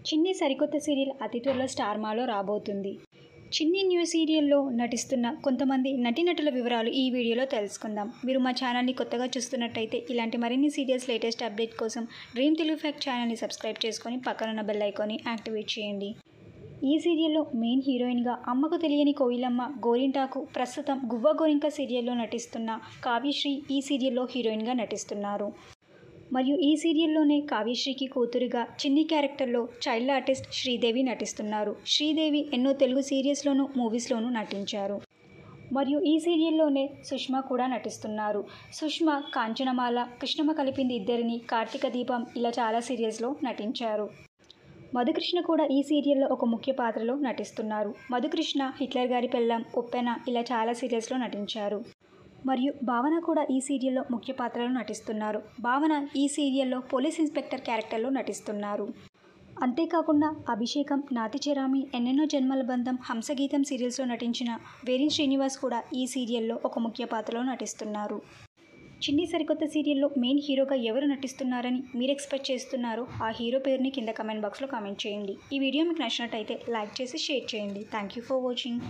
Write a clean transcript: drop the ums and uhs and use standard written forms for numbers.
చిన్ని సరికొత్త సీరియల్ అతి త్వరలో స్టార్ మాలో రాబోతుంది. చిన్ని న్యూ సీరియల్లో నటిస్తున్న కొంతమంది నటీనటుల వివరాలు ఈ వీడియోలో తెలుసుకుందాం. మీరు మా ఛానల్ని కొత్తగా చూస్తున్నట్టయితే ఇలాంటి మరిన్ని సీరియల్స్ లేటెస్ట్ అప్డేట్ కోసం డ్రీమ్ తెలుగు ఫ్యాక్ట్ ఛానల్ని సబ్స్క్రైబ్ చేసుకొని పక్కనున్న బెల్ ఐకాన్ని యాక్టివేట్ చేయండి. ఈ సీరియల్లో మెయిన్ హీరోయిన్గా అమ్మకు తెలియని కోయిలమ్మ గోరింటాకు ప్రస్తుతం గువ్వ గోరింక సీరియల్లో నటిస్తున్న కావ్యశ్రీ ఈ సీరియల్లో హీరోయిన్గా నటిస్తున్నారు. మరియు ఈ సీరియల్లోనే కావ్యశ్రీకి కూతురుగా చిన్ని క్యారెక్టర్లో చైల్డ్ ఆర్టిస్ట్ శ్రీదేవి నటిస్తున్నారు. శ్రీదేవి ఎన్నో తెలుగు సీరియల్స్లోనూ మూవీస్లోనూ నటించారు. మరియు ఈ సీరియల్లోనే సుష్మా కూడా నటిస్తున్నారు. సుష్మా కాంచనమాల, కృష్ణమ్మ కలిపింది ఇద్దరిని, కార్తీక దీపం ఇలా చాలా సీరియల్స్లో నటించారు. మధుకృష్ణ కూడా ఈ సీరియల్లో ఒక ముఖ్య పాత్రలో నటిస్తున్నారు. మధుకృష్ణ హిట్లర్ గారి పెళ్ళాం, ఉప్పెన ఇలా చాలా సీరియల్స్లో నటించారు. మరియు భావన కూడా ఈ సీరియల్లో ముఖ్య పాత్రలో నటిస్తున్నారు. భావన ఈ సీరియల్లో పోలీస్ ఇన్స్పెక్టర్ క్యారెక్టర్లో నటిస్తున్నారు. అంతేకాకుండా అభిషేకం, నాతి చెరామి, ఎన్నెన్నో జన్మల బంధం, హంసగీతం సీరియల్స్లో నటించిన వేరిన్ శ్రీనివాస్ కూడా ఈ సీరియల్లో ఒక ముఖ్య పాత్రలో నటిస్తున్నారు. చిన్ని సరికొత్త సీరియల్లో మెయిన్ హీరోగా ఎవరు నటిస్తున్నారని మీరు ఎక్స్పెక్ట్ చేస్తున్నారో ఆ హీరో పేరుని కింద కమెంట్ బాక్స్లో కామెంట్ చేయండి. ఈ వీడియో మీకు నచ్చినట్టయితే లైక్ చేసి షేర్ చేయండి. Thank you for watching.